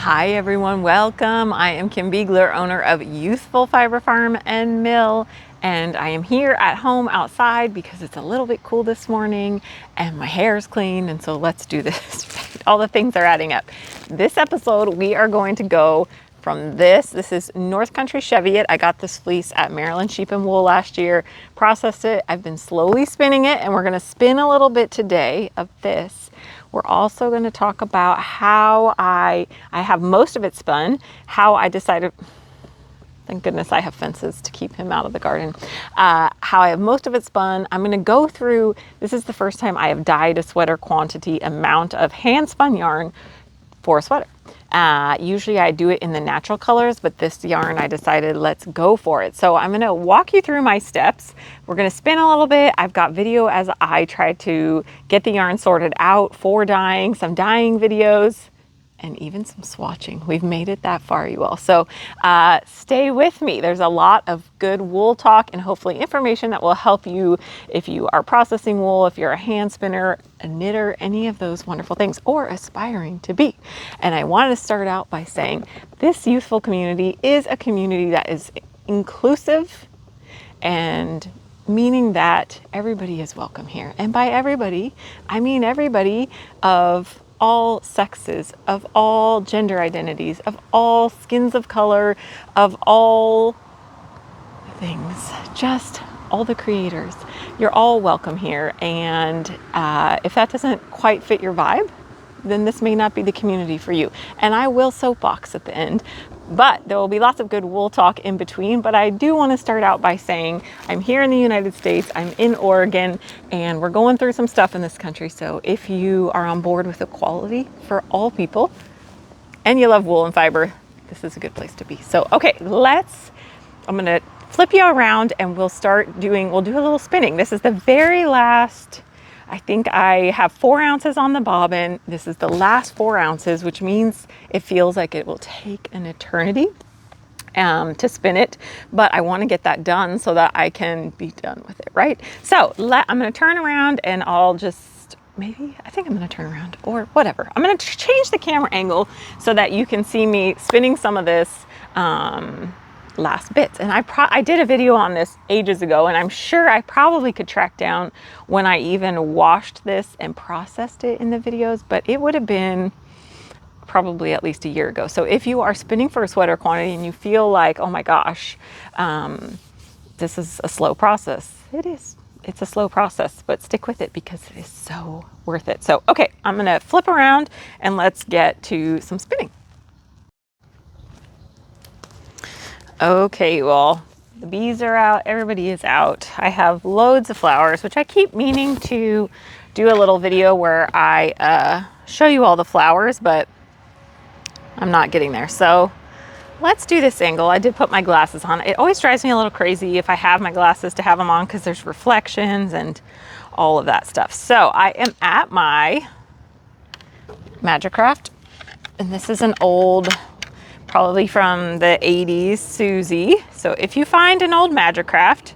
Hi everyone, welcome. I am Kim Beegler, owner of Ewethful Fiber Farm and Mill, and I am here at home outside because it's a little bit cool this morning and my hair is clean, and so let's do this. All the things are adding up. This episode we are going to go from this is North Country Cheviot. I got this fleece at Maryland Sheep and Wool last year, processed it. I've been slowly spinning it, and we're going to spin a little bit today of this. We're also going to talk about how I have most of it spun, how I decided, thank goodness I have fences to keep him out of the garden, how I have most of it spun. I'm going to go through, this is the first time I have dyed a sweater quantity amount of hand spun yarn for a sweater. Usually I do it in the natural colors, but this yarn I decided let's go for it. So I'm going to walk you through my steps. We're going to spin a little bit. I've got video as I try to get the yarn sorted out for dyeing, some dyeing videos, and even some swatching. We've made it that far, you all. So stay with me. There's a lot of good wool talk and hopefully information that will help you if you are processing wool, if you're a hand spinner, a knitter, any of those wonderful things, or aspiring to be. And I wanted to start out by saying this Ewethful community is a community that is inclusive, and meaning that everybody is welcome here. And by everybody, I mean everybody of all sexes, of all gender identities, of all skins of color, of all things, just all the creators. You're all welcome here. And if that doesn't quite fit your vibe, then this may not be the community for you. And I will soapbox at the end, but there will be lots of good wool talk in between. But I do want to start out by saying I'm here in the United States, I'm in Oregon, and we're going through some stuff in this country. So if you are on board with equality for all people and you love wool and fiber, this is a good place to be. So, okay, I'm going to flip you around and we'll do a little spinning. This is the very last, I think I have 4 ounces on the bobbin. This is the last 4 ounces, which means it feels like it will take an eternity to spin it, but I want to get that done so that I can be done with it, right? So I'm going to turn around and I think I'm going to turn around or whatever. I'm going to change the camera angle so that you can see me spinning some of this last bits. And I did a video on this ages ago, and I'm sure I probably could track down when I even washed this and processed it in the videos, but it would have been probably at least a year ago. So if you are spinning for a sweater quantity and you feel like, oh my gosh, this is a slow process, it's a slow process, but stick with it because it is so worth it. So, okay, I'm gonna flip around and let's get to some spinning. Okay, you all, the bees are out, everybody is out. I have loads of flowers, which I keep meaning to do a little video where I show you all the flowers, but I'm not getting there. So let's do this angle. I did put my glasses on. It always drives me a little crazy if I have my glasses to have them on because there's reflections and all of that stuff. So I am at my Magic Craft, and this is an old, probably from the 80s Susie. So if you find an old Magic Craft,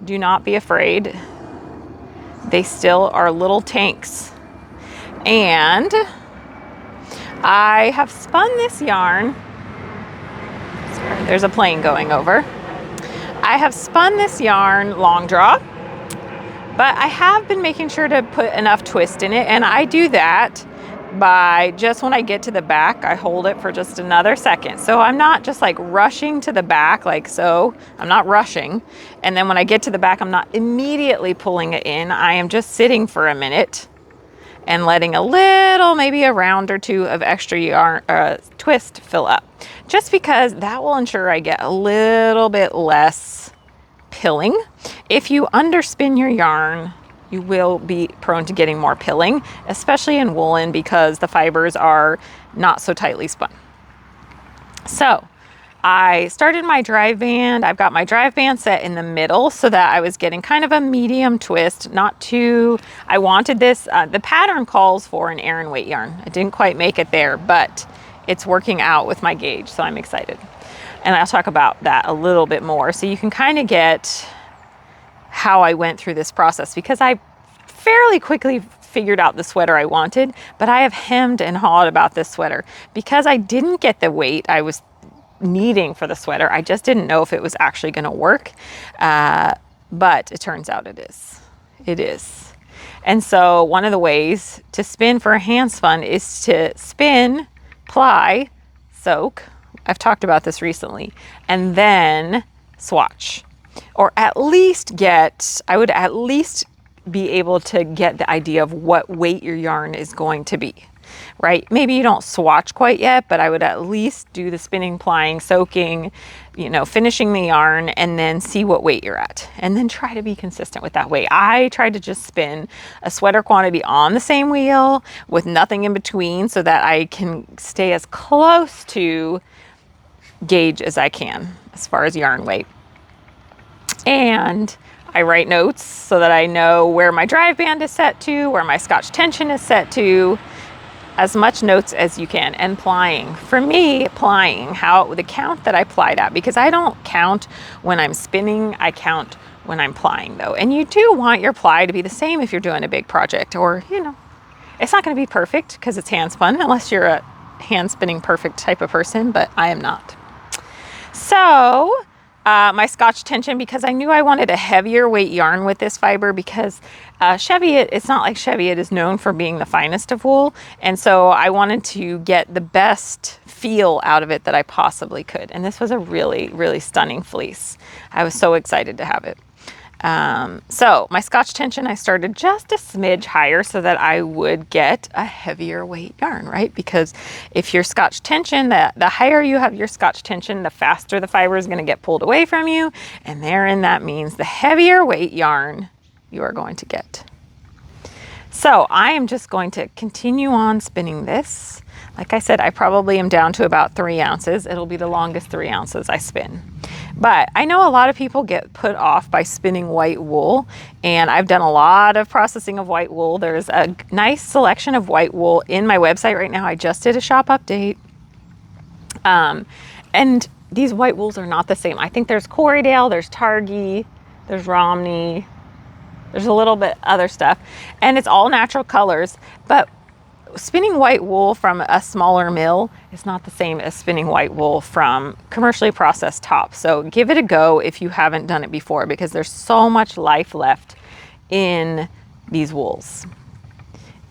do not be afraid. They still are little tanks. And I have spun this yarn. Sorry, there's a plane going over. I have spun this yarn long draw, but I have been making sure to put enough twist in it. And I do that by just when I get to the back, I hold it for just another second. So I'm not just like rushing to the back like so. I'm not rushing. And then when I get to the back, I'm not immediately pulling it in. I am just sitting for a minute and letting a little, maybe a round or two of extra yarn twist fill up. Just because that will ensure I get a little bit less pilling. If you underspin your yarn, you will be prone to getting more pilling, especially in woolen because the fibers are not so tightly spun. So I started my drive band. I've got my drive band set in the middle so that I was getting kind of a medium twist, not too, I wanted this, the pattern calls for an Aran weight yarn. I didn't quite make it there, but it's working out with my gauge, so I'm excited. And I'll talk about that a little bit more so you can kind of get how I went through this process, because I fairly quickly figured out the sweater I wanted, but I have hemmed and hawed about this sweater because I didn't get the weight I was needing for the sweater. I just didn't know if it was actually going to work, but it turns out it is. It is. And so one of the ways to spin for a hand spun is to spin, ply, soak. I've talked about this recently, and then swatch, or at least I would at least be able to get the idea of what weight your yarn is going to be, right? Maybe you don't swatch quite yet, but I would at least do the spinning, plying, soaking, finishing the yarn, and then see what weight you're at, and then try to be consistent with that weight. I tried to just spin a sweater quantity on the same wheel with nothing in between so that I can stay as close to gauge as I can as far as yarn weight. And I write notes so that I know where my drive band is set to, where my scotch tension is set to, as much notes as you can. And plying, for me, plying, the count that I plied at, because I don't count when I'm spinning, I count when I'm plying though. And you do want your ply to be the same if you're doing a big project, or, it's not going to be perfect because it's hand spun, unless you're a hand spinning perfect type of person, but I am not. So my scotch tension, because I knew I wanted a heavier weight yarn with this fiber, because Cheviot, it's not like Cheviot is known for being the finest of wool. And so I wanted to get the best feel out of it that I possibly could. And this was a really, really stunning fleece. I was so excited to have it. So my scotch tension, I started just a smidge higher so that I would get a heavier weight yarn, right? Because if your scotch tension, the higher you have your scotch tension, the faster the fiber is going to get pulled away from you. And therein, that means the heavier weight yarn you are going to get. So I am just going to continue on spinning this. Like I said, I probably am down to about 3 ounces. It'll be the longest 3 ounces I spin. But I know a lot of people get put off by spinning white wool, and I've done a lot of processing of white wool. There's a nice selection of white wool in my website right now. I just did a shop update. And these white wools are not the same. I think there's Corriedale, there's Targhee, there's Romney, there's a little bit other stuff, and it's all natural colors, but spinning white wool from a smaller mill is not the same as spinning white wool from commercially processed tops. So give it a go if you haven't done it before, because there's so much life left in these wools,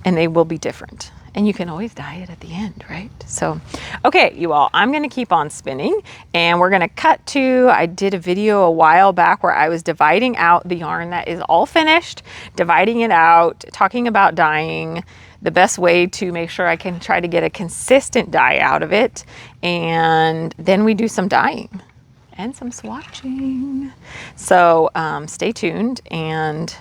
and they will be different. And you can always dye it at the end, right? So, okay, you all, I'm gonna keep on spinning, and we're gonna cut to, I did a video a while back where I was dividing out the yarn that is all finished, dividing it out, talking about dyeing, the best way to make sure I can try to get a consistent dye out of it. And then we do some dyeing and some swatching. So stay tuned, and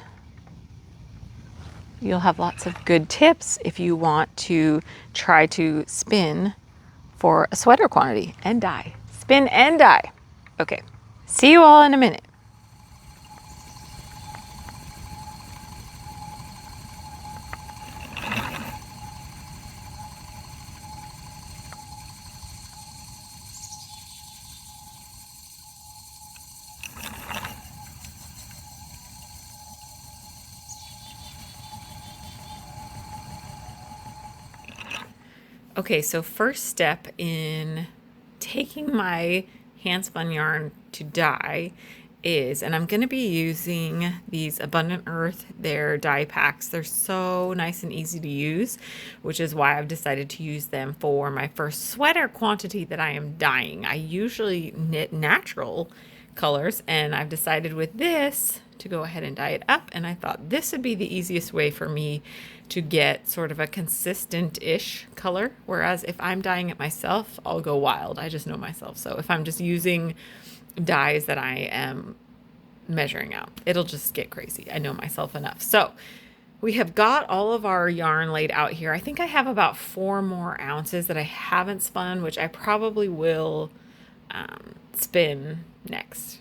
you'll have lots of good tips if you want to try to spin for a sweater quantity and dye. Spin and dye. Okay, see you all in a minute. Okay, so first step in taking my hand spun yarn to dye is, and I'm going to be using these Abundant Earth, their dye packs. They're so nice and easy to use, which is why I've decided to use them for my first sweater quantity that I am dyeing. I usually knit natural colors, and I've decided with this to go ahead and dye it up, and I thought this would be the easiest way for me to get sort of a consistent-ish color, whereas if I'm dyeing it myself, I'll go wild. I just know myself. So if I'm just using dyes that I am measuring out, it'll just get crazy. I know myself enough. So we have got all of our yarn laid out here. I think I have about 4 more ounces that I haven't spun, which I probably will spin next.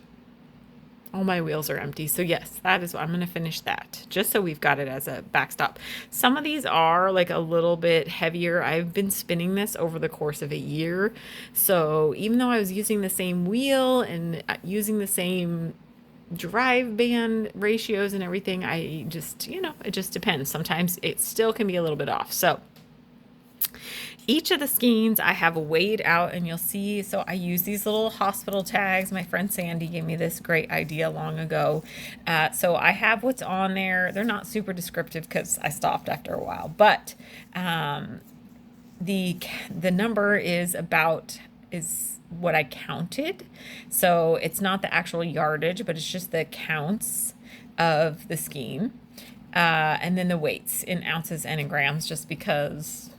All my wheels are empty. So yes, that is what I'm going to finish that, just so we've got it as a backstop. Some of these are like a little bit heavier. I've been spinning this over the course of a year. So even though I was using the same wheel and using the same drive band ratios and everything, I just, it just depends. Sometimes it still can be a little bit off. So each of the skeins I have weighed out, and you'll see, so I use these little hospital tags. My friend Sandy gave me this great idea long ago. So I have what's on there. They're not super descriptive because I stopped after a while, but the number is what I counted. So it's not the actual yardage, but it's just the counts of the skein. And then the weights in ounces and in grams, just because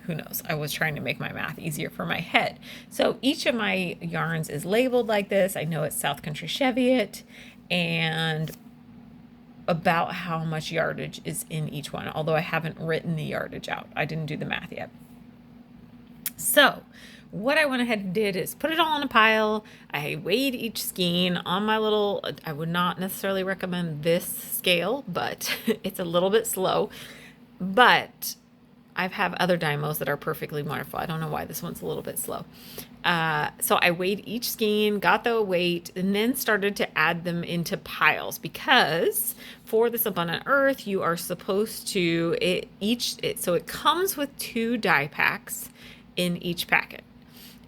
who knows? I was trying to make my math easier for my head. So each of my yarns is labeled like this. I know it's South Country Cheviot and about how much yardage is in each one, although I haven't written the yardage out. I didn't do the math yet. So what I went ahead and did is put it all in a pile. I weighed each skein on my little, I would not necessarily recommend this scale, but it's a little bit slow. But I have other dymos that are perfectly wonderful. I don't know why this one's a little bit slow. So I weighed each skein, got the weight, and then started to add them into piles, because for this Abundant Earth, you are supposed to, so it comes with 2 die packs in each packet.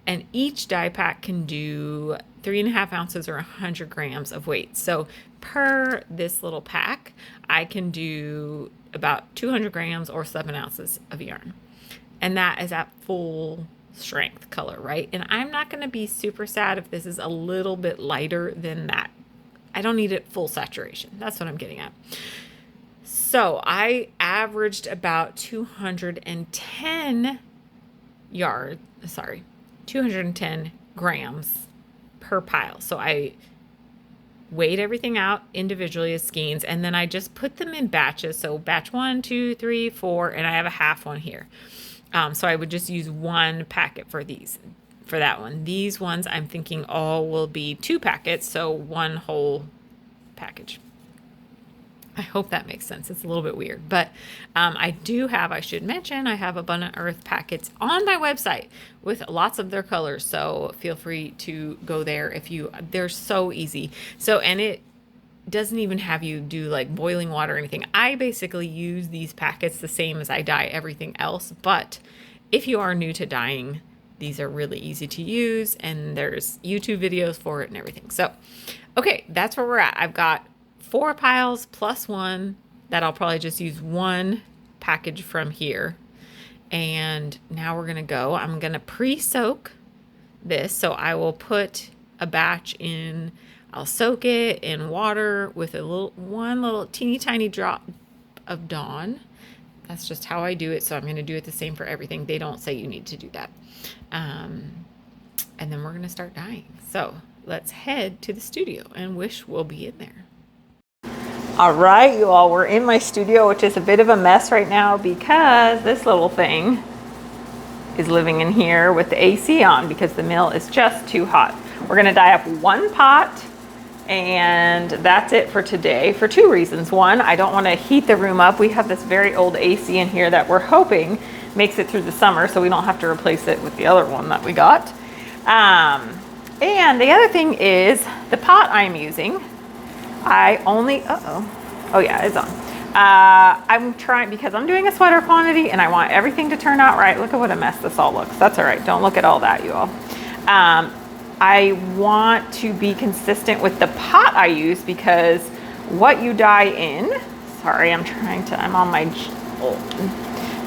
And each die pack can do 3.5 ounces or 100 grams of weight. So per this little pack, I can do about 200 grams or 7 ounces of yarn. And that is at full strength color, right? And I'm not going to be super sad if this is a little bit lighter than that. I don't need it full saturation. That's what I'm getting at. So I averaged about 210 grams per pile. So I weighed everything out individually as skeins, and then I just put them in batches. So batch 1, 2, 3, 4, and I have a half one here. So I would just use 1 packet for that one. These ones I'm thinking all will be 2 packets, so 1 whole package. I hope that makes sense. It's a little bit weird, but I should mention, I have Abundant Earth packets on my website with lots of their colors. So feel free to go there they're so easy. So, and it doesn't even have you do like boiling water or anything. I basically use these packets the same as I dye everything else. But if you are new to dyeing, these are really easy to use, and there's YouTube videos for it and everything. So, okay, that's where we're at. I've got 4 piles plus 1 that I'll probably just use 1 package from here. And now we're going to I'm going to pre-soak this. So I will put a batch in, I'll soak it in water with one little teeny tiny drop of Dawn. That's just how I do it. So I'm going to do it the same for everything. They don't say you need to do that. And then we're going to start dyeing. So let's head to the studio, and Wish will be in there. All right, you all, we're in my studio, which is a bit of a mess right now because this little thing is living in here with the AC on because the mill is just too hot. We're gonna dye up 1 pot, and that's it for today for 2 reasons. One, I don't wanna heat the room up. We have this very old AC in here that we're hoping makes it through the summer, so we don't have to replace it with the other one that we got. And the other thing is the pot I'm using. Oh yeah, it's on. I'm trying, because I'm doing a sweater quantity and I want everything to turn out right. Look at what a mess this all looks. That's all right. Don't look at all that, you all. I want to be consistent with the pot I use, because what you dye in, sorry, I'm on my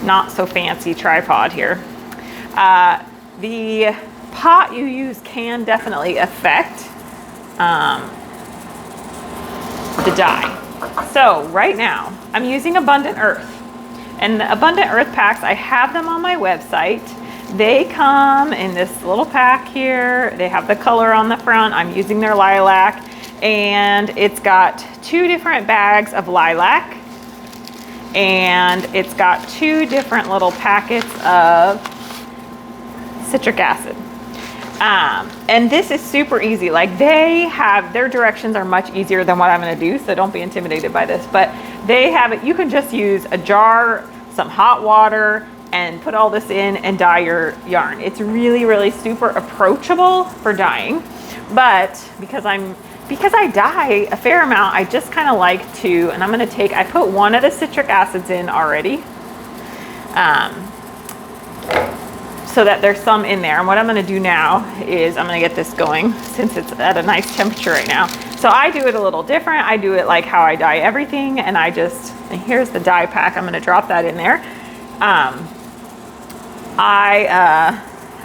not so fancy tripod here. The pot you use can definitely affect the dye. So right now I'm using Abundant Earth, and the Abundant Earth packs, I have them on my website. They come in this little pack here. They have the color on the front. I'm using their lilac, and it's got 2 different bags of lilac, and it's got 2 different little packets of citric acid. And this is super easy. Like, their directions are much easier than what I'm going to do, so don't be intimidated by this, but they have it. You can just use a jar, some hot water, and put all this in and dye your yarn. It's really, really super approachable for dyeing, but because I'm because I dye a fair amount, I just kind of like to, and I'm going to take, I put one of the citric acids in already, so that there's some in there. And what I'm going to do now is I'm going to get this going since it's at a nice temperature right now. So I do it a little different. I do it like how I dye everything, and and here's the dye pack. I'm going to drop that in there.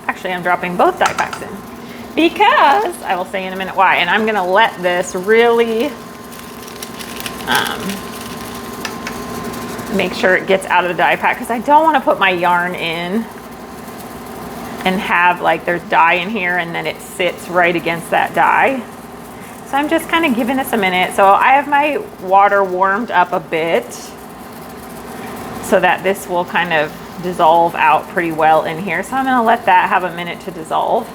Actually, I'm dropping both dye packs in because I will say in a minute why. And I'm going to let this really make sure it gets out of the dye pack, because I don't want to put my yarn in and have like there's dye in here and then it sits right against that dye. So I'm just kind of giving this a minute. So I have my water warmed up a bit so that this will kind of dissolve out pretty well in here. So I'm going to let that have a minute to dissolve,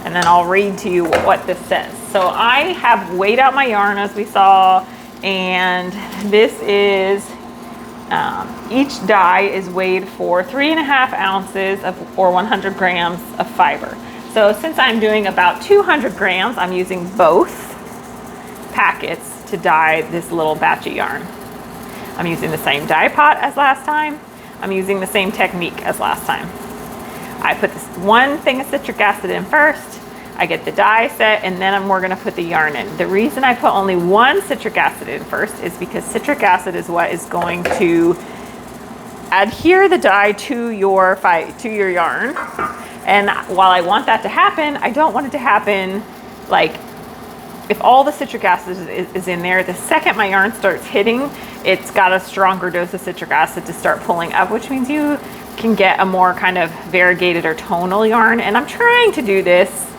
and then I'll read to you what this says. So I have weighed out my yarn as we saw, and this is each dye is weighed for 3.5 ounces or 100 grams of fiber. So since I'm doing about 200 grams, I'm using both packets to dye this little batch of yarn. I'm using the same dye pot as last time. I'm using the same technique as last time. I put this one thing of citric acid in first, I get the dye set, and then we're gonna put the yarn in. The reason I put only one citric acid in first is because citric acid is what is going to adhere the dye to your yarn. And while I want that to happen, I don't want it to happen like, if all the citric acid is in there, the second my yarn starts hitting, it's got a stronger dose of citric acid to start pulling up, which means you can get a more kind of variegated or tonal yarn. And I'm trying to do this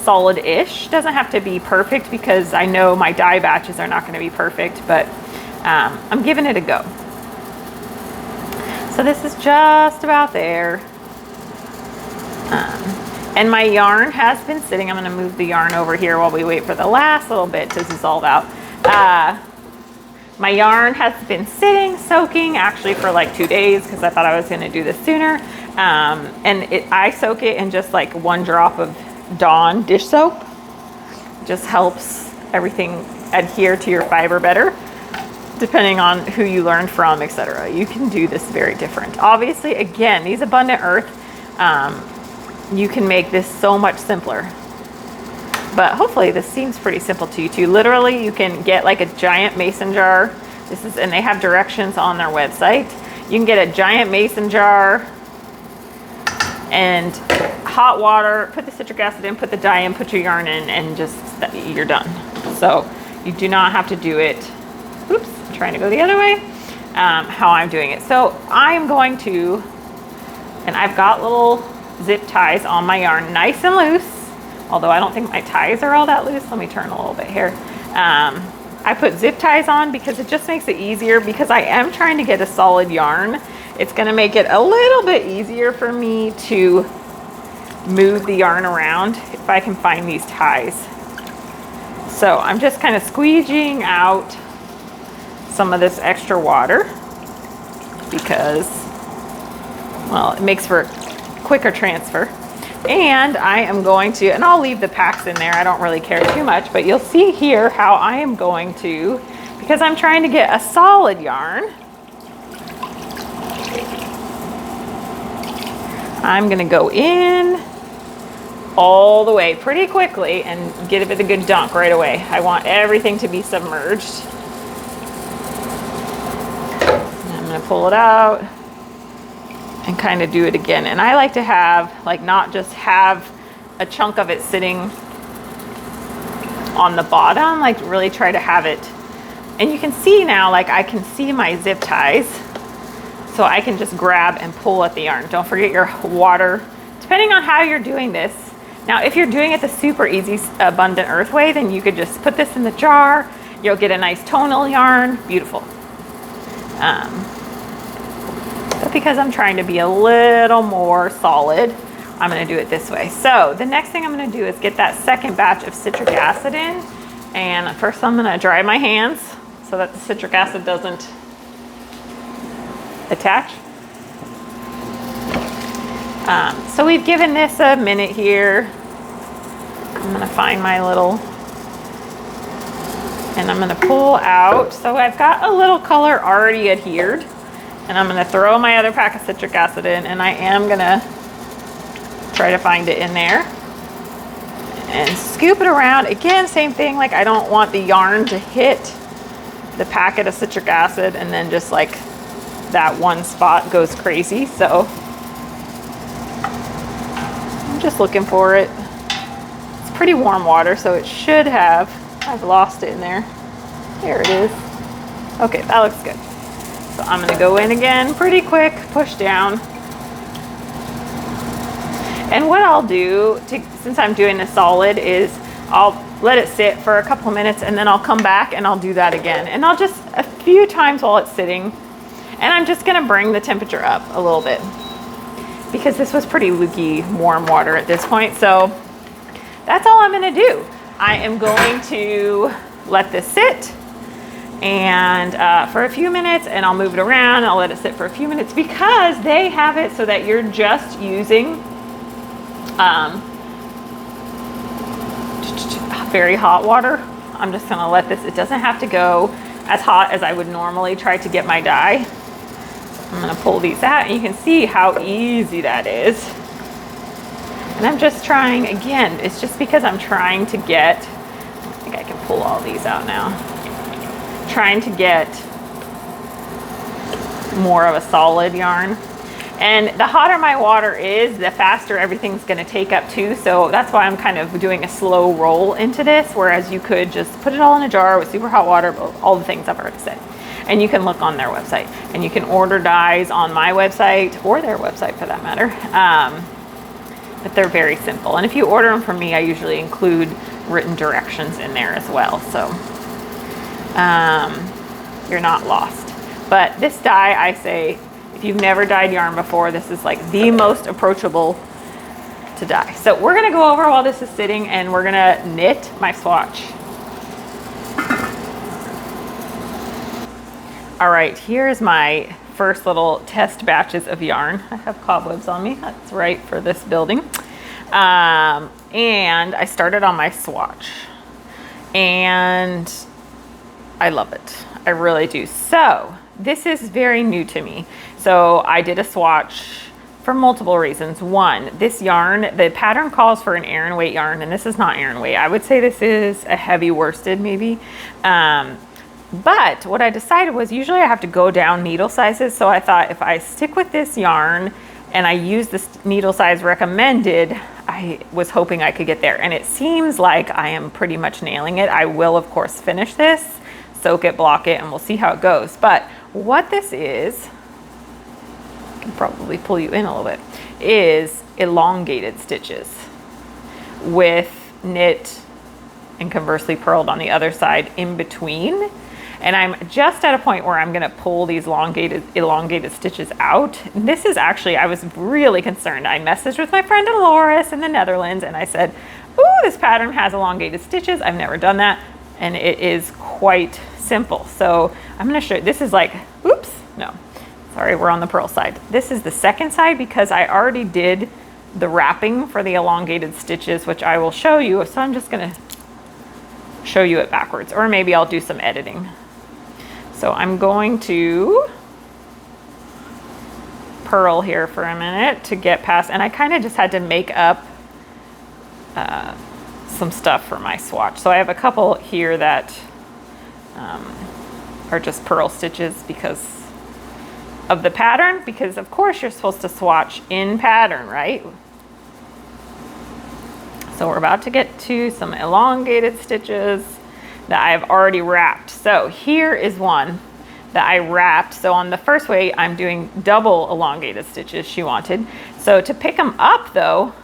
solid-ish. Doesn't have to be perfect, because I know my dye batches are not going to be perfect, but I'm giving it a go. So this is just about there. And my yarn has been sitting. I'm going to move the yarn over here while we wait for the last little bit to dissolve out. My yarn has been sitting, soaking, actually for like 2 days, because I thought I was going to do this sooner. I soak it in just like 1 drop of Dawn dish soap. It just helps everything adhere to your fiber better, depending on who you learned from, etc. You can do this very different. Obviously, again, these Abundant Earth, you can make this so much simpler. But hopefully this seems pretty simple to you too. Literally, you can get like a giant mason jar. And they have directions on their website. You can get a giant mason jar and hot water, put the citric acid in, put the dye in, put your yarn in, and you're done. So you do not have to do it, oops, I'm trying to go the other way, how I'm doing it. So I'm going to, and I've got little zip ties on my yarn, nice and loose, although I don't think my ties are all that loose. Let me turn a little bit here. I put zip ties on because it just makes it easier, because I am trying to get a solid yarn. It's going to make it a little bit easier for me to move the yarn around if I can find these ties. So I'm just kind of squeegeeing out some of this extra water because, well, it makes for quicker transfer. And I am going to, and I'll leave the packs in there, I don't really care too much, but you'll see here how I am going to, because I'm trying to get a solid yarn, I'm going to go in all the way pretty quickly and give it a good dunk right away. I want everything to be submerged. And I'm going to pull it out and kind of do it again. And I like to have, like, not just have a chunk of it sitting on the bottom, like really try to have it. And you can see now, like I can see my zip ties, so I can just grab and pull at the yarn. Don't forget your water, depending on how you're doing this. Now, if you're doing it the super easy Abundant Earth way, then you could just put this in the jar. You'll get a nice tonal yarn, beautiful. But because I'm trying to be a little more solid, I'm gonna do it this way. So the next thing I'm gonna do is get that second batch of citric acid in. And first I'm gonna dry my hands so that the citric acid doesn't attach. So we've given this a minute here. I'm gonna find my little And I'm gonna pull out, so I've got a little color already adhered, and I'm gonna throw my other pack of citric acid in, and I am gonna try to find it in there and scoop it around. Again, same thing, like I don't want the yarn to hit the packet of citric acid and then just like that one spot goes crazy. So I'm just looking for it. It's pretty warm water, so it should have, I've lost it in there. There it is. Okay, that looks good. So I'm gonna go in again pretty quick, push down. And what I'll do, since I'm doing a solid, is I'll let it sit for a couple minutes and then I'll come back and I'll do that again. And I'll just, a few times while it's sitting, and I'm just gonna bring the temperature up a little bit because this was pretty lukewarm warm water at this point. So that's all I'm gonna do. I am going to let this sit and for a few minutes, and I'll move it around. I'll let it sit for a few minutes because they have it so that you're just using very hot water. I'm just gonna let this, it doesn't have to go as hot as I would normally try to get my dye. I'm gonna pull these out and you can see how easy that is. And I'm just trying, again, it's just because I'm trying to get, I think I can pull all these out now. Trying to get more of a solid yarn. And the hotter my water is, the faster everything's gonna take up too. So that's why I'm kind of doing a slow roll into this, whereas you could just put it all in a jar with super hot water, all the things I've already said. And you can look on their website, and you can order dyes on my website or their website for that matter. But they're very simple. And if you order them from me, I usually include written directions in there as well. So you're not lost. But this dye, I say, if you've never dyed yarn before, this is like the most approachable to dye. So we're gonna go over while this is sitting and we're gonna knit my swatch. All right, here's my first little test batches of yarn. I have cobwebs on me, that's right for this building. And I started on my swatch and I love it, I really do. So this is very new to me. So I did a swatch for multiple reasons. One, this yarn, the pattern calls for an Aran weight yarn, and this is not Aran weight. I would say this is a heavy worsted maybe. But what I decided was usually I have to go down needle sizes. So I thought if I stick with this yarn and I use this needle size recommended, I was hoping I could get there. And it seems like I am pretty much nailing it. I will of course finish this, soak it, block it, and we'll see how it goes. But what this is, I can probably pull you in a little bit, is elongated stitches with knit and conversely purled on the other side in between. And I'm just at a point where I'm gonna pull these elongated stitches out. And this is actually, I was really concerned. I messaged with my friend Dolores in the Netherlands and I said, ooh, this pattern has elongated stitches. I've never done that. And it is quite simple. So I'm gonna show you, this is like, oops, no, sorry, we're on the purl side. This is the second side because I already did the wrapping for the elongated stitches, which I will show you. So I'm just gonna show you it backwards, or maybe I'll do some editing. So I'm going to purl here for a minute to get past, and I kind of just had to make up some stuff for my swatch. So I have a couple here that are just purl stitches because of the pattern, because of course you're supposed to swatch in pattern, right? So we're about to get to some elongated stitches that I've already wrapped. So here is one that I wrapped. So on the first way, I'm doing double elongated stitches she wanted. So to pick them up though,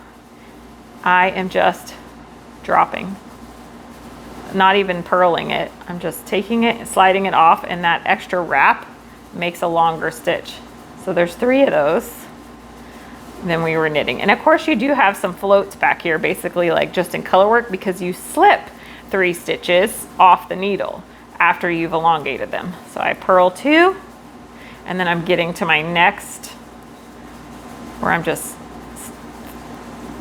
I am just dropping, not even purling it. I'm just taking it, sliding it off, and that extra wrap makes a longer stitch. So there's 3 of those. Then we were knitting. And of course you do have some floats back here, basically like just in color work, because you slip 3 stitches off the needle after you've elongated them. So I purl 2, and then I'm getting to my next where I'm just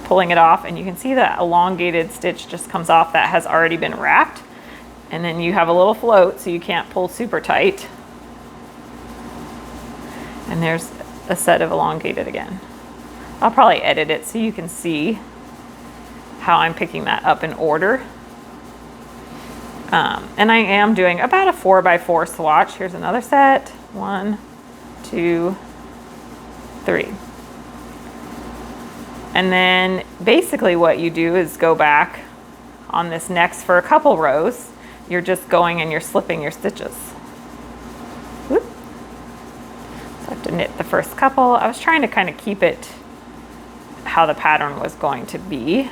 pulling it off, and you can see that elongated stitch just comes off that has already been wrapped. And then you have a little float so you can't pull super tight. And there's a set of elongated again. I'll probably edit it so you can see how I'm picking that up in order. And I am doing about a 4x4 swatch. Here's another set. 1, 2, 3. And then basically what you do is go back on this next for a couple rows. You're just going and you're slipping your stitches. Whoop. So I have to knit the first couple. I was trying to kind of keep it how the pattern was going to be.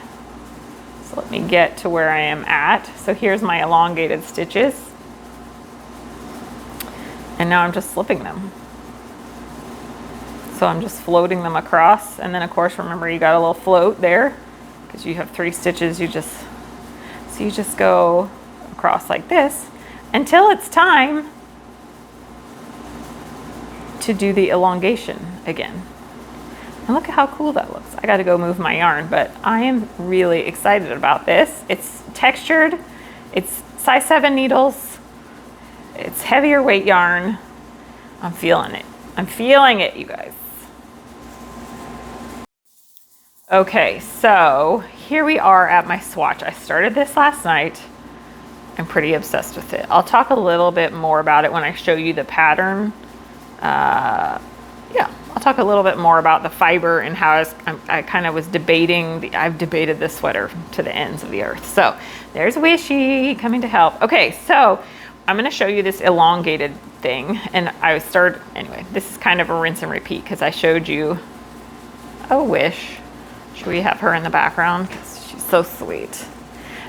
So let me get to where I am at. So here's my elongated stitches. And now I'm just slipping them. So I'm just floating them across. And then of course, remember you got a little float there because you have 3 stitches. You just go across like this until it's time to do the elongation again. And look at how cool that looks. I got to go move my yarn, but I am really excited about this. It's textured, it's size 7 needles, it's heavier weight yarn. I'm feeling it. I'm feeling it, you guys. Okay, so here we are at my swatch. I started this last night. I'm pretty obsessed with it. I'll talk a little bit more about it when I show you the pattern. Yeah, I'll talk a little bit more about the fiber and how I kind of was debating. I've debated this sweater to the ends of the earth. So there's Wishy coming to help. Okay, so I'm going to show you this elongated thing. And anyway, this is kind of a rinse and repeat because I showed you a Wish. Should we have her in the background? Because she's so sweet.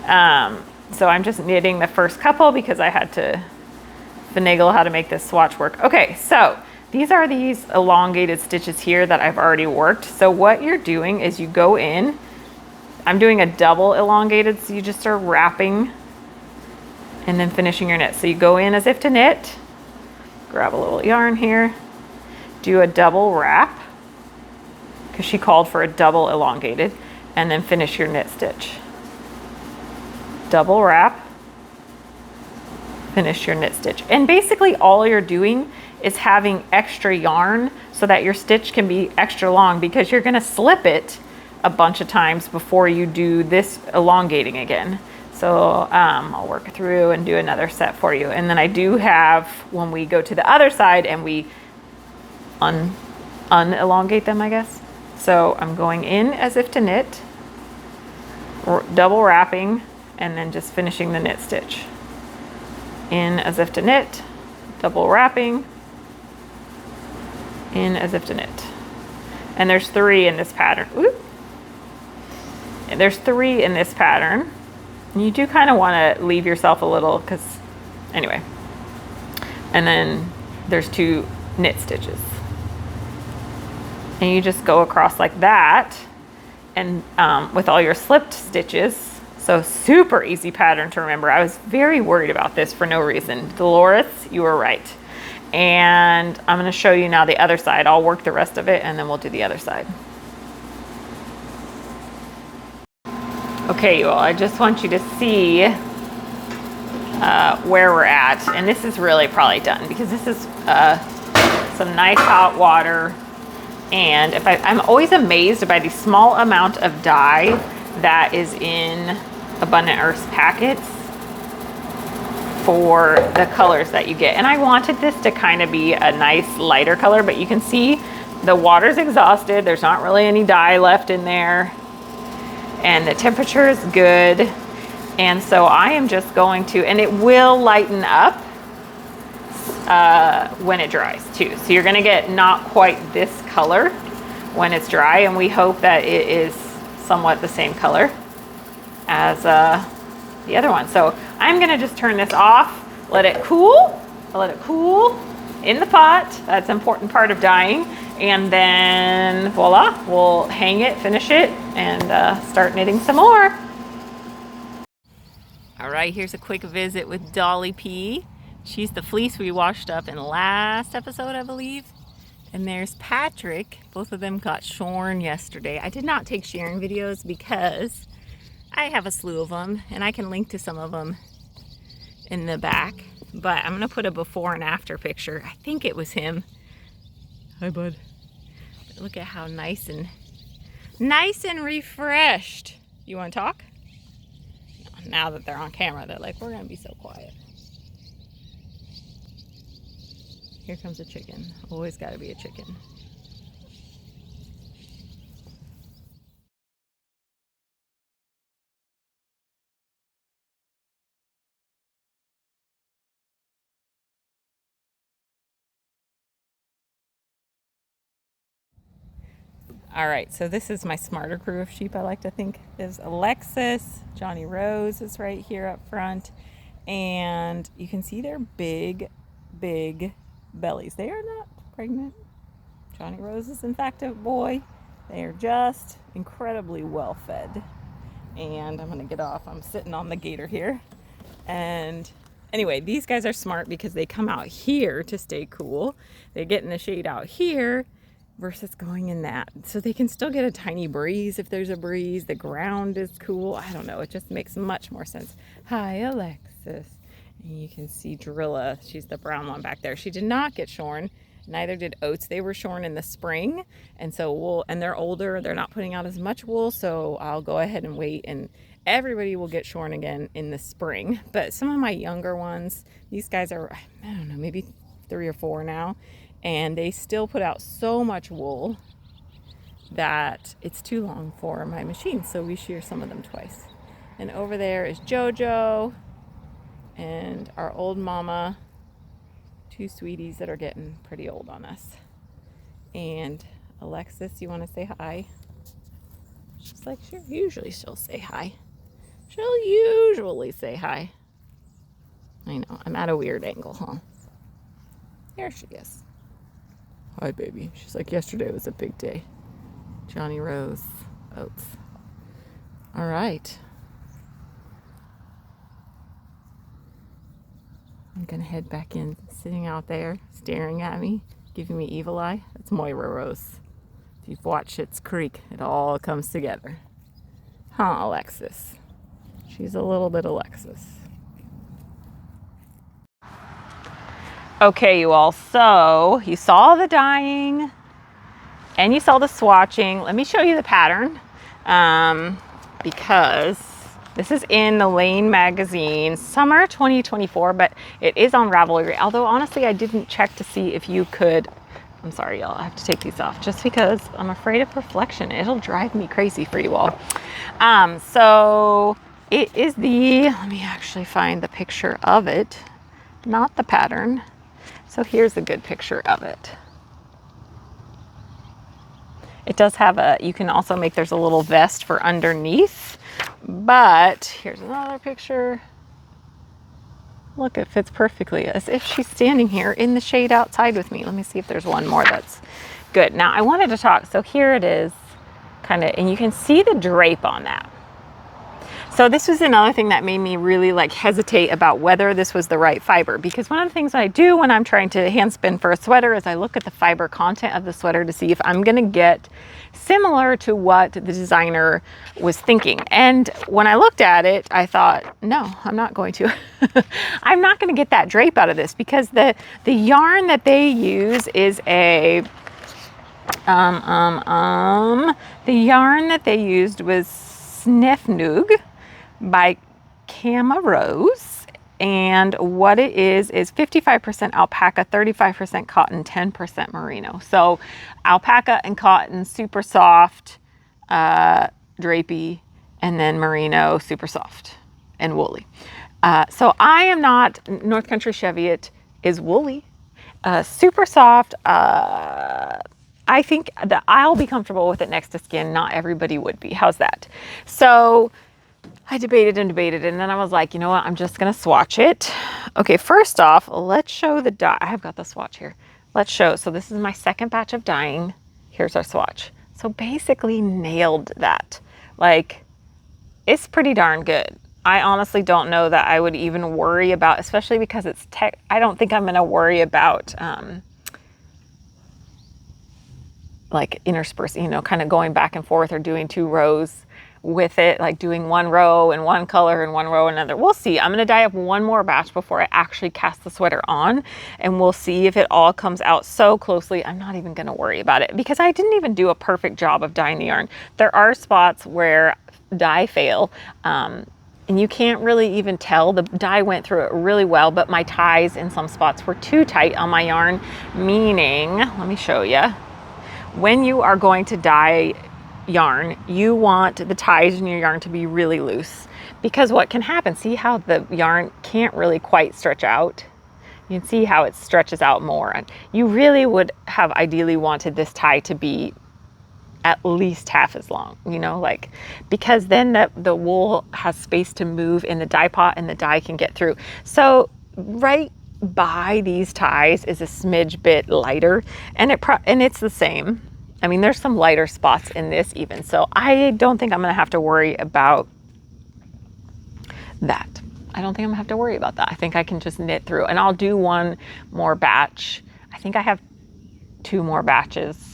So I'm just knitting the first couple because I had to finagle how to make this swatch work. Okay, so these are these elongated stitches here that I've already worked. So what you're doing is you go in, I'm doing a double elongated, so you just are wrapping and then finishing your knit. So you go in as if to knit, grab a little yarn here, do a double wrap, because she called for a double elongated, and then finish your knit stitch. Double wrap, finish your knit stitch. And basically all you're doing is having extra yarn so that your stitch can be extra long, because you're going to slip it a bunch of times before you do this elongating again. So I'll work through and do another set for you. And then I do have, when we go to the other side and we unelongate them, I guess. So I'm going in as if to knit, double wrapping, and then just finishing the knit stitch. In as if to knit, double wrapping, in as if to knit. And there's 3 in this pattern. Ooh. And there's 3 in this pattern. And you do kind of want to leave yourself a little, because anyway. And then there's 2 knit stitches. And you just go across like that, and with all your slipped stitches. So super easy pattern to remember. I was very worried about this for no reason. Dolores, you were right. And I'm going to show you now the other side. I'll work the rest of it and then we'll do the other side. Okay, you all, I just want you to see where we're at. And this is really probably done because this is some nice hot water. And I'm always amazed by the small amount of dye that is in Abundant Earth's packets for the colors that you get. And I wanted this to kind of be a nice lighter color, but you can see the water's exhausted. There's not really any dye left in there. And the temperature is good. And so I am just going to, and it will lighten up when it dries too. So you're gonna get not quite this color when it's dry, and we hope that it is somewhat the same color as the other one. So I'm gonna just turn this off, let it cool. I'll let it cool in the pot. That's an important part of dyeing. And then voila, we'll hang it, finish it, and start knitting some more. All right, here's a quick visit with Dolly P. She's the fleece we washed up in the last episode, I believe. And there's Patrick. Both of them got shorn yesterday. I did not take shearing videos because I have a slew of them, and I can link to some of them in the back, but I'm gonna put a before and after picture. I think it was him. Hi, bud. Look at how nice and refreshed. You want to talk? Now that they're on camera, they're like, we're gonna be so quiet. Here comes a chicken. Always got to be a chicken. All right, so this is my smarter crew of sheep, I like to think. There's Alexis, Johnny Rose is right here up front, and you can see their big bellies. They are not pregnant. Johnny Rose is in fact a boy. They are just incredibly well fed. And I'm gonna get off. I'm sitting on the gator here. And anyway, these guys are smart because they come out here to stay cool. They get in the shade out here versus going in that. So they can still get a tiny breeze if there's a breeze. The ground is cool. I don't know. It just makes much more sense. Hi, Alexis. And you can see Drilla. She's the brown one back there. She did not get shorn. Neither did Oats. They were shorn in the spring. And so wool, and they're older. They're not putting out as much wool. So I'll go ahead and wait, and everybody will get shorn again in the spring. But some of my younger ones, these guys are, I don't know, maybe 3 or 4 now. And they still put out so much wool that it's too long for my machine. So we shear some of them twice. And over there is Jojo and our old mama, 2 sweeties that are getting pretty old on us. And Alexis, you want to say hi? She's like, sure, usually she'll say hi. She'll usually say hi. I know, I'm at a weird angle, huh? There she is. Hi, baby. She's like, yesterday was a big day. Johnny Rose, Oats. All right. I'm gonna head back in, sitting out there, staring at me, giving me evil eye. That's Moira Rose. If you've watched Schitt's Creek, it all comes together. Huh, Alexis? She's a little bit Alexis. Okay, you all, so you saw the dyeing and you saw the swatching. Let me show you the pattern because this is in the Lane magazine, summer 2024, but it is on Ravelry. Although honestly, I didn't check to see if you could, I'm sorry, y'all, I have to take these off just because I'm afraid of reflection. It'll drive me crazy for you all. So it is let me actually find the picture of it, not the pattern. So here's a good picture of it. It does have you can also make, there's a little vest for underneath, but here's another picture. Look, it fits perfectly as if she's standing here in the shade outside with me. Let me see if there's one more that's good. Now I wanted to talk, so here it is kind of, and you can see the drape on that. So this was another thing that made me really hesitate about whether this was the right fiber, because one of the things I do when I'm trying to hand spin for a sweater is I look at the fiber content of the sweater to see if I'm gonna get similar to what the designer was thinking. And when I looked at it, I thought, no, I'm not going to. I'm not gonna get that drape out of this, because the yarn that they use is the yarn that they used was Snefnug by Cama Rose, and what it is 55% alpaca, 35% cotton, 10% merino. So alpaca and cotton, super soft, drapey, and then merino, super soft and woolly. So I am not, North Country Cheviot is woolly, super soft. I think that I'll be comfortable with it next to skin. Not everybody would be. How's that? So I debated and debated, and then I was like, you know what? I'm just going to swatch it. Okay, first off, let's show the dye. I have got the swatch here. Let's show. So this is my second batch of dyeing. Here's our swatch. So basically nailed that. It's pretty darn good. I honestly don't know that I would even worry about, especially because it's I don't think I'm going to worry about interspersing, kind of going back and forth or doing 2 rows with it, like doing one row and one color and one row and another. We'll see. I'm going to dye up one more batch before I actually cast the sweater on, and we'll see if it all comes out so closely. I'm not even going to worry about it because I didn't even do a perfect job of dyeing the yarn. There are spots where dye fail, and you can't really even tell. The dye went through it really well, but my ties in some spots were too tight on my yarn, meaning, let me show you. When you are going to dye yarn, you want the ties in your yarn to be really loose, because what can happen, see how the yarn can't really quite stretch out? You can see how it stretches out more. And you really would have ideally wanted this tie to be at least half as long, you know, like, because then the wool has space to move in the dye pot and the dye can get through. So right by these ties is a smidge bit lighter, and it's the same. I mean, there's some lighter spots in this even, so I don't think I'm gonna have to worry about that. I don't think I'm gonna have to worry about that. I think I can just knit through, and I'll do one more batch. I think I have 2 more batches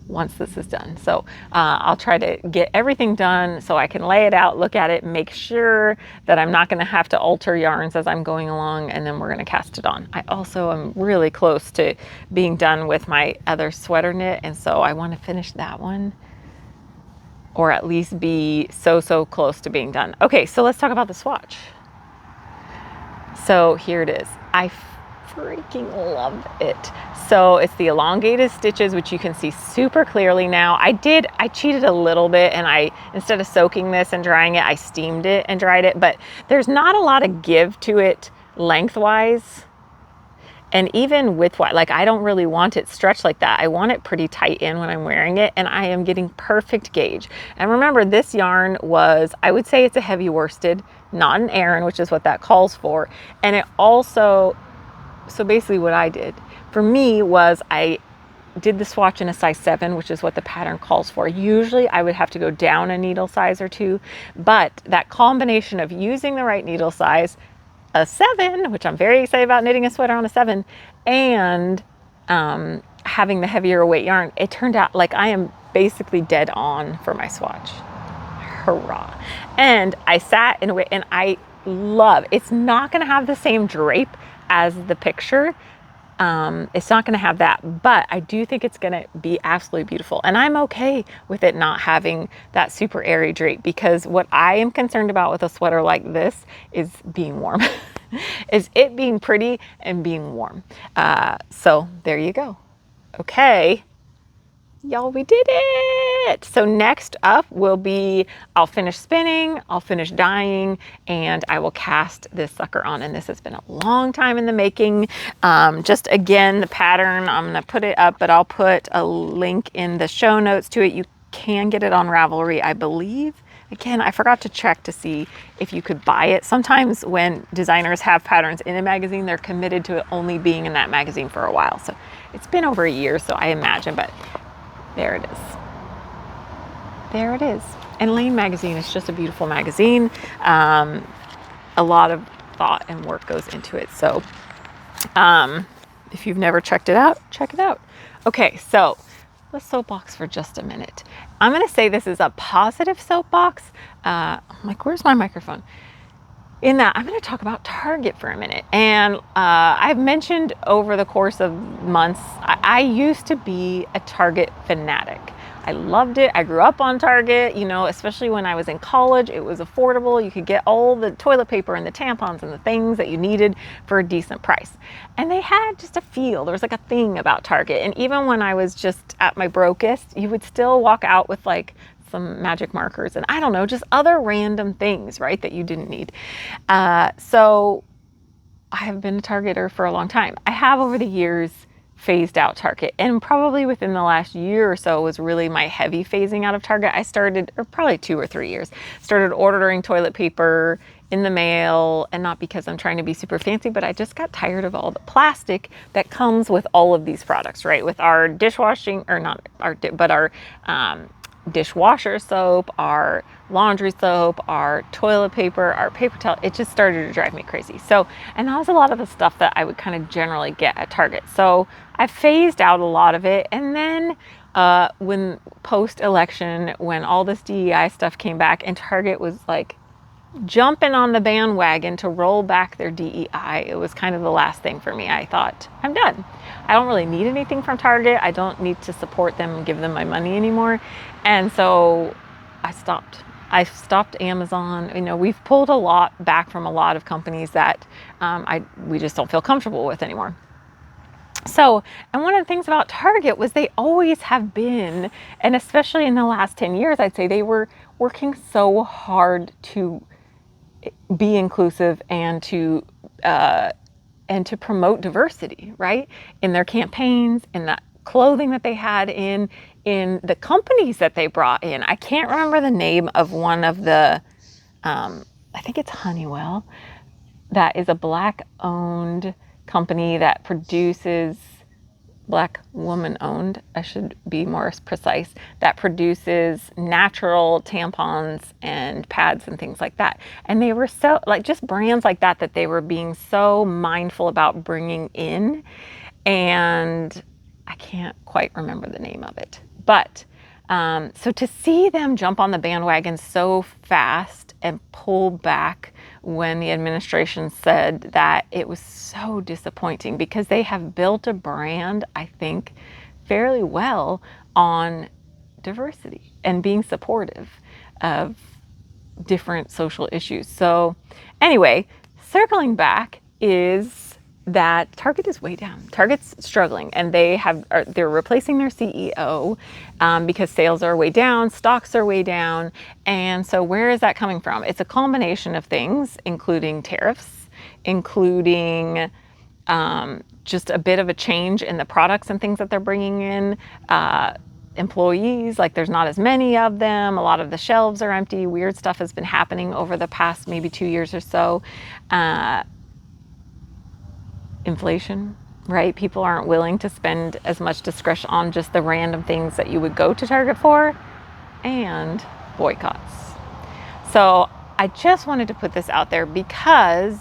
once this is done. So I'll try to get everything done so I can lay it out, look at it, make sure that I'm not gonna have to alter yarns as I'm going along, and then we're gonna cast it on. I also am really close to being done with my other sweater knit, and so I wanna finish that one, or at least be so close to being done. Okay, so let's talk about the swatch. So here it is. I freaking love it. So it's the elongated stitches, which you can see super clearly now. I cheated a little bit, and instead of soaking this and drying it, I steamed it and dried it, but there's not a lot of give to it lengthwise. And even width wise, like, I don't really want it stretched like that. I want it pretty tight in when I'm wearing it, and I am getting perfect gauge. And remember, this yarn was, I would say it's a heavy worsted, not an Aran, which is what that calls for. And it also, so basically what I did for me was I did the swatch in a size 7, which is what the pattern calls for. Usually I would have to go down a needle size or 2, but that combination of using the right needle size, a 7, which I'm very excited about knitting a sweater on a 7, and having the heavier weight yarn, it turned out like I am basically dead on for my swatch. Hurrah. And I sat in a way, and I love, it's not gonna have the same drape as the picture. It's not gonna have that, but I do think it's gonna be absolutely beautiful. And I'm okay with it not having that super airy drape, because what I am concerned about with a sweater like this is being warm. Is it being pretty and being warm. So there you go. Okay. Y'all, we did it. So next up will be, I'll finish spinning, I'll finish dyeing, and I will cast this sucker on. And this has been a long time in the making. Just again, the pattern, I'm gonna put it up, but I'll put a link in the show notes to it. You can get it on Ravelry, I believe. Again, I forgot to check to see if you could buy it. Sometimes when designers have patterns in a magazine, they're committed to it only being in that magazine for a while. So it's been over a year, so I imagine, but there it is. There it is. And Lane Magazine is just a beautiful magazine. A lot of thought and work goes into it. So if you've never checked it out, check it out. Okay, so let's soapbox for just a minute. I'm gonna say this is a positive soapbox. I'm like, where's my microphone? In that, I'm going to talk about Target for a minute. And I've mentioned over the course of months, I used to be a Target fanatic. I loved it. I grew up on Target, you know, especially when I was in college. It was affordable. You could get all the toilet paper and the tampons and the things that you needed for a decent price. And they had just a feel. There was like a thing about Target. And even when I was just at my brokest, you would still walk out with like some magic markers and I don't know, just other random things, right, that you didn't need. So I have been a Targeter for a long time. I have over the years phased out Target, and probably within the last year or so was really my heavy phasing out of Target. I started, or probably 2 or 3 years, started ordering toilet paper in the mail, and not because I'm trying to be super fancy, but I just got tired of all the plastic that comes with all of these products, right? With our dishwashing, or not our, but our dishwasher soap, our laundry soap, our toilet paper, our paper towel, it just started to drive me crazy. So, and that was a lot of the stuff that I would kind of generally get at Target. So I phased out a lot of it. And then when post-election, when all this DEI stuff came back and Target was like jumping on the bandwagon to roll back their DEI, it was kind of the last thing for me. I thought, I'm done. I don't really need anything from Target. I don't need to support them and give them my money anymore. And so I stopped. I stopped Amazon. You know, we've pulled a lot back from a lot of companies that we just don't feel comfortable with anymore. So, and one of the things about Target was they always have been, and especially in the last 10 years, I'd say they were working so hard to be inclusive and to promote diversity, right? In their campaigns, in the clothing that they had, in the companies that they brought in. I can't remember the name of one of the, I think it's Honeywell, that is a Black-owned company that produces, Black woman owned, I should be more precise, that produces natural tampons and pads and things like that. And they were so, like, just brands like that, that they were being so mindful about bringing in. And I can't quite remember the name of it. But so to see them jump on the bandwagon so fast and pull back when the administration said that, it was so disappointing, because they have built a brand, I think, fairly well on diversity and being supportive of different social issues. So anyway, circling back is that Target is way down. Target's struggling, and they're replacing their CEO because sales are way down, stocks are way down. And so where is that coming from? It's a combination of things, including tariffs, including just a bit of a change in the products and things that they're bringing in. Employees, like there's not as many of them. A lot of the shelves are empty. Weird stuff has been happening over the past maybe 2 years or so. Inflation, right? People aren't willing to spend as much discretion on just the random things that you would go to Target for, and boycotts. So I just wanted to put this out there because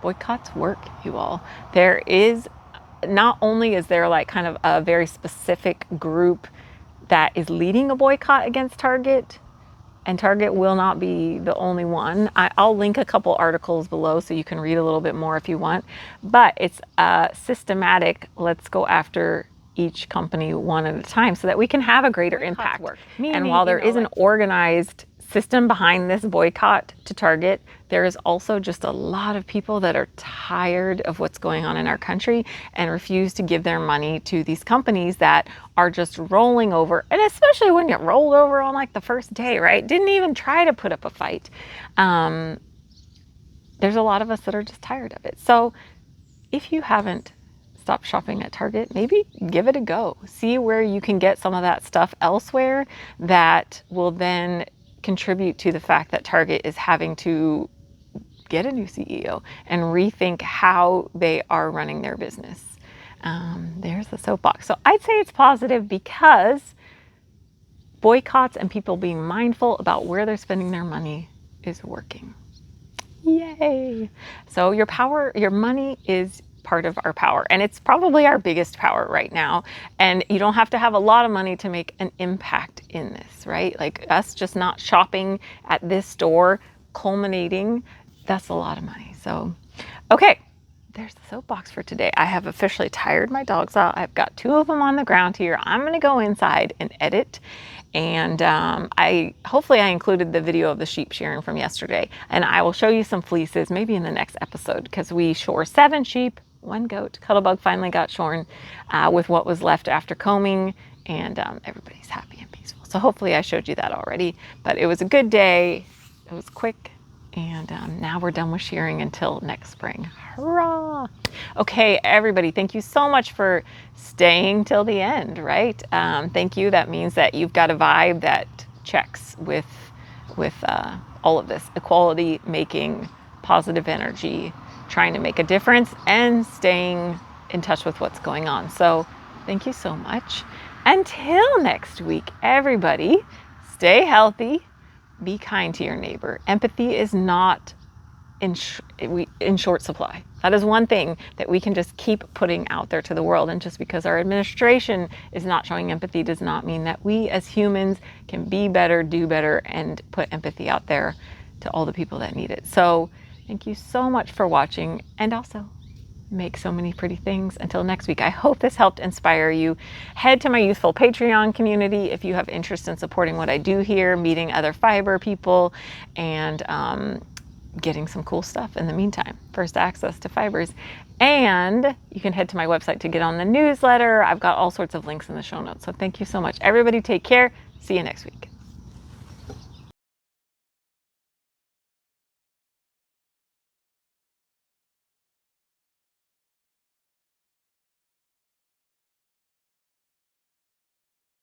boycotts work, you all. There is, not only is there like kind of a very specific group that is leading a boycott against Target, and Target will not be the only one. I'll link a couple articles below so you can read a little bit more if you want. But it's systematic. Let's go after each company one at a time so that we can have a greater impact. And while there is an organized system behind this boycott to Target, there is also just a lot of people that are tired of what's going on in our country and refuse to give their money to these companies that are just rolling over. And especially when you rolled over on like the first day, right? Didn't even try to put up a fight. There's a lot of us that are just tired of it. So if you haven't stopped shopping at Target, maybe give it a go. See where you can get some of that stuff elsewhere that will then contribute to the fact that Target is having to get a new CEO and rethink how they are running their business. There's the soapbox. So I'd say it's positive because boycotts and people being mindful about where they're spending their money is working. Yay! So your money is part of our power, and it's probably our biggest power right now. And you don't have to have a lot of money to make an impact in this, right? Like us just not shopping at this store, culminating, that's a lot of money. So, okay, there's the soapbox for today. I have officially tired my dogs out. I've got 2 of them on the ground here. I'm gonna go inside and edit. And hopefully I included the video of the sheep shearing from yesterday, and I will show you some fleeces maybe in the next episode, because we shore 7 sheep, 1 goat. Cuttlebug finally got shorn with what was left after combing, and everybody's happy and peaceful. So hopefully I showed you that already, but it was a good day. It was quick, and now we're done with shearing until next spring. Hurrah! Okay, everybody, thank you so much for staying till the end, right? Thank you. That means that you've got a vibe that checks with all of this. Equality, making positive energy, trying to make a difference, and staying in touch with what's going on. So thank you so much. Until next week, everybody, stay healthy, be kind to your neighbor. Empathy is not in short supply. That is one thing that we can just keep putting out there to the world. And just because our administration is not showing empathy does not mean that we as humans can be better, do better, and put empathy out there to all the people that need it. So thank you so much for watching, and also make so many pretty things. Until next week, I hope this helped inspire you. Head to my Ewethful Patreon community if you have interest in supporting what I do here, meeting other fiber people, and getting some cool stuff in the meantime. First access to fibers. And you can head to my website to get on the newsletter. I've got all sorts of links in the show notes. So thank you so much. Everybody take care. See you next week.